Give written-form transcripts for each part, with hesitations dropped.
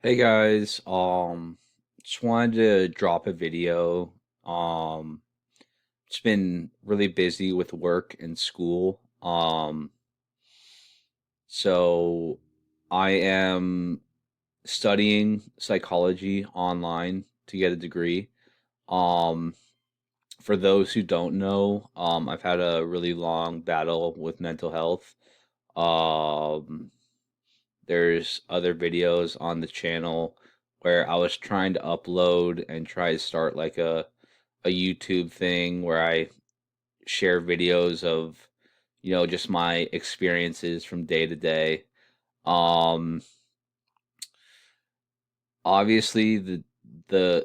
Hey guys, just wanted to drop a video. Um, just been really busy with work and school. So I am studying psychology online to get a degree. Um, for those who don't know, I've had a really long battle with mental health. Um, There's other videos on the channel where I was trying to upload and try to start like a YouTube thing where I share videos of, just my experiences from day to day. Um, Obviously the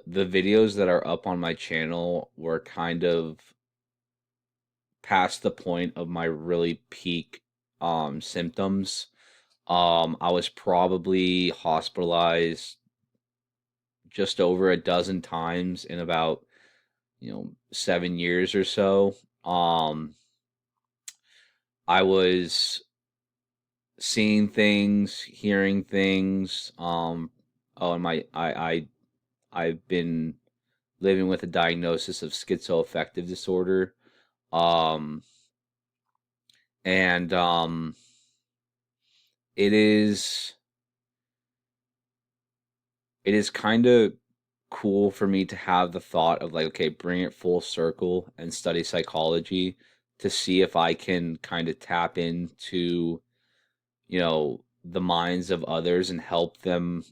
videos that are up on my channel were kind of past the point of my really peak symptoms. I was probably hospitalized just over a dozen times in about 7 years or so. I was seeing things, hearing things. Oh, and I've been living with a diagnosis of schizoaffective disorder. Um, and it is it is kind of cool for me to have the thought of like, okay, bring it full circle and study psychology to see if I can kind of tap into, the minds of others and help them,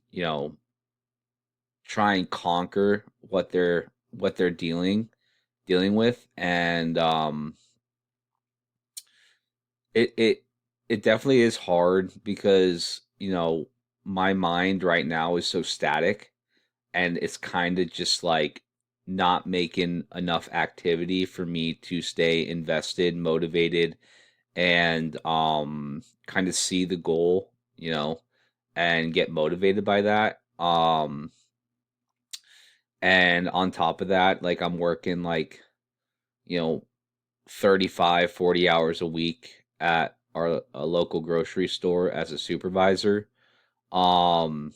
try and conquer what they're dealing with. And it it it definitely is hard because, my mind right now is so static and it's kind of just like not making enough activity for me to stay invested, motivated, and kind of see the goal, and get motivated by that. And on top of that, like I'm working like, you know, 35, 40 hours a week at our a local grocery store as a supervisor. Um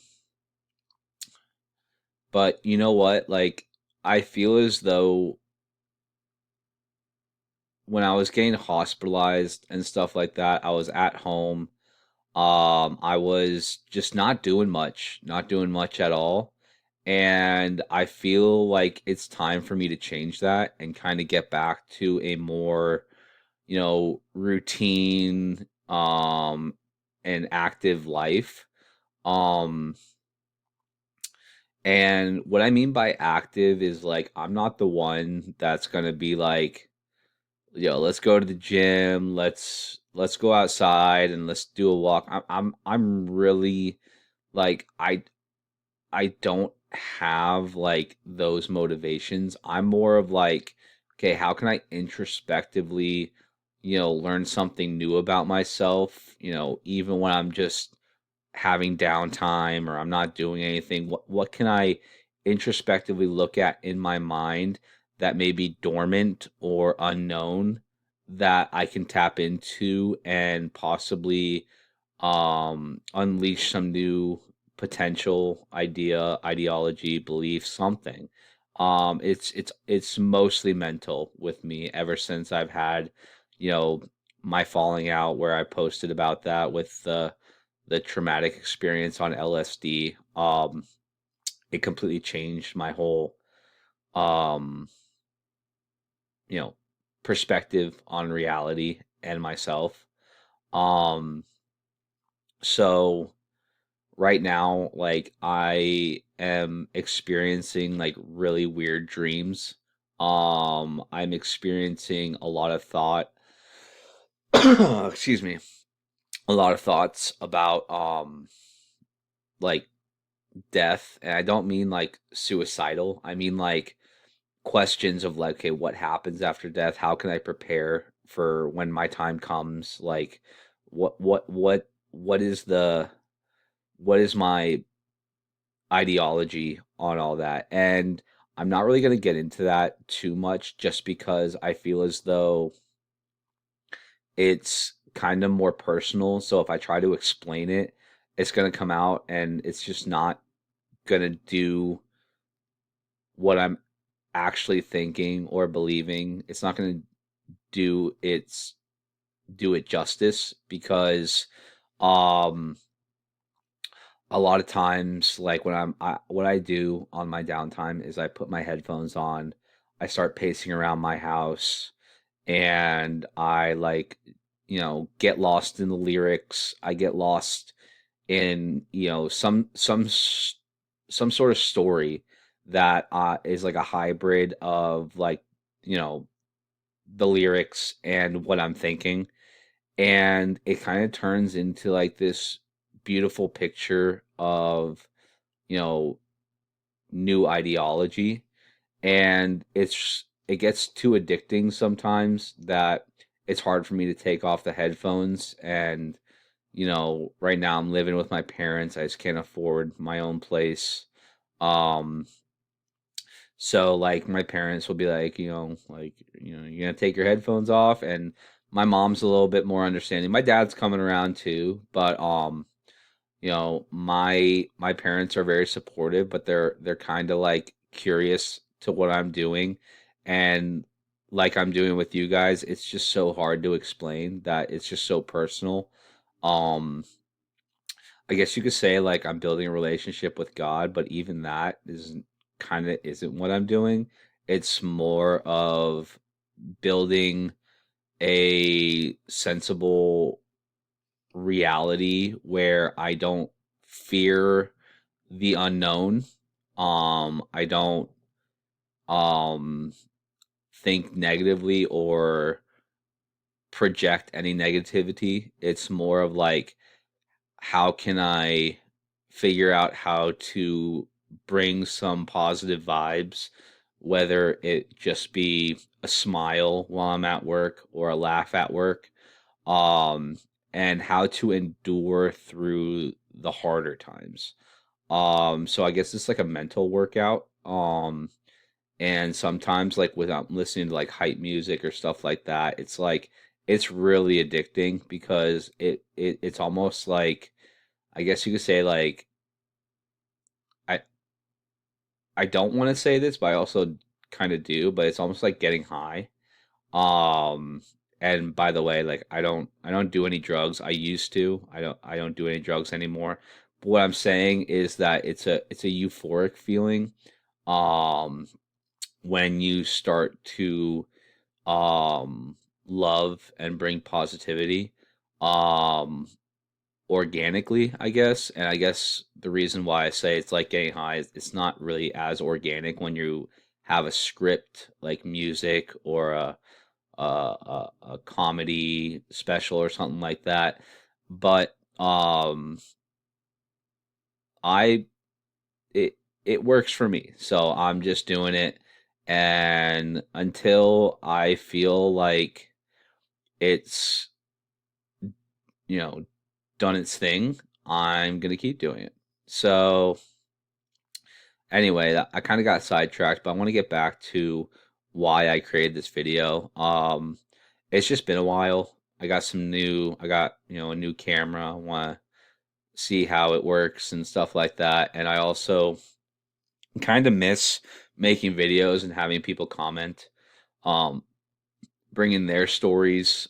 but you know what? Like I feel as though when I was getting hospitalized and stuff like that, I was at home. I was just not doing much at all. And I feel like it's time for me to change that and kind of get back to a more, routine, and active life. Um, and what I mean by active is like I'm not the one that's gonna be like, let's go to the gym, let's go outside and let's do a walk. I'm really like I don't have like those motivations. I'm more of like, okay, how can I introspectively, learn something new about myself, even when I'm just having downtime or I'm not doing anything. What can I introspectively look at in my mind that may be dormant or unknown that I can tap into and possibly unleash some new potential ideology, belief, something. It's mostly mental with me ever since I've had, you know, my falling out where I posted about that with the traumatic experience on LSD. It completely changed my whole um, you know, perspective on reality and myself. Um, so right now, like I am experiencing like really weird dreams. I'm experiencing a lot of thought, excuse me, a lot of thoughts about like death, and I don't mean like suicidal. I mean like questions of like, okay, what happens after death? How can I prepare for when my time comes? Like what is the what is my ideology on all that. And I'm not really going to get into that too much just because I feel as though it's kind of more personal. So if I try to explain it, it's going to come out and it's just not. gonna do what I'm actually thinking or believing. It's not gonna do its do it justice because um a lot of times like what I do on my downtime is I put my headphones on, I start pacing around my house, and I like, get lost in the lyrics. I get lost in, some sort of story that is like a hybrid of like, you know, the lyrics and what I'm thinking. And it kind of turns into like this beautiful picture of, you know, new ideology. And it gets too addicting sometimes that it's hard for me to take off the headphones. And right now I'm living with my parents. I just can't afford my own place. um so like my parents will be like, you're gonna take your headphones off. And my mom's a little bit more understanding. My dad's coming around too, but my parents are very supportive, but they're kind of like curious to what I'm doing. And like I'm doing with you guys, it's just so hard to explain that it's just so personal. um I guess you could say like I'm building a relationship with God, but even that isn't what I'm doing. It's more of building a sensible reality where I don't fear the unknown. I don't um think negatively or project any negativity. It's more of like, how can I figure out how to bring some positive vibes, whether it just be a smile while I'm at work or a laugh at work, um, and how to endure through the harder times. So I guess it's like a mental workout. And sometimes like without listening to like hype music or stuff like that, it's really addicting because it's almost like, I guess you could say like, I I don't want to say this, but I also kind of do, but it's almost like getting high. Um and by the way, like I don't do any drugs. I used to. I don't do any drugs anymore. But what I'm saying is that it's a euphoric feeling um when you start to um love and bring positivity. Um Organically, I guess. And I guess the reason why I say it's like getting high is it's not really as organic when you have a script like music or a comedy special or something like that. But I it it works for me. So I'm just doing it, and until I feel like it's, you know, done its thing, I'm gonna keep doing it. So anyway, I kind of got sidetracked, but I want to get back to why I created this video. It's just been a while. I got, a new camera. I want to see how it works and stuff like that. And I also kind of miss making videos and having people comment, um, bringing their stories,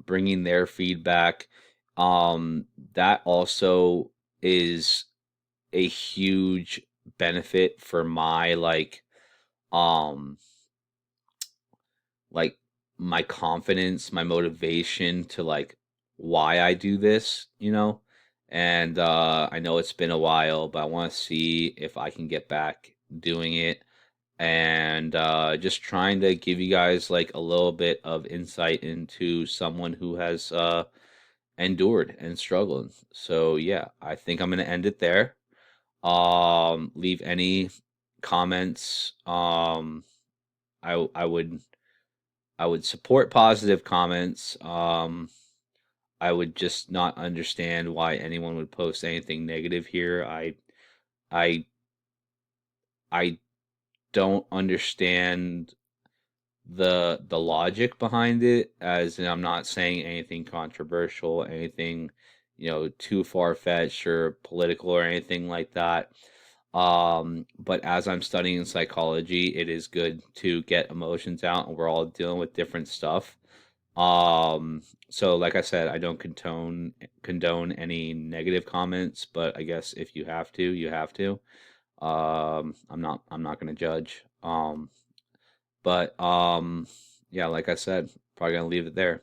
bringing their feedback. That also is a huge benefit for my um like my confidence, my motivation to like why I do this, you know? And I know it's been a while, but I want to see if I can get back doing it, and just trying to give you guys like a little bit of insight into someone who has endured and struggled. So yeah, I think I'm gonna end it there. Leave any comments. I would support positive comments. I would just not understand why anyone would post anything negative here. I I don't understand the logic behind it, as in I'm not saying anything controversial, anything, too far fetched or political or anything like that. But as I'm studying psychology, it is good to get emotions out, and we're all dealing with different stuff. So like I said, I don't condone any negative comments, but I guess if you have to, you have to. I'm not gonna judge. But yeah, like I said, probably gonna leave it there.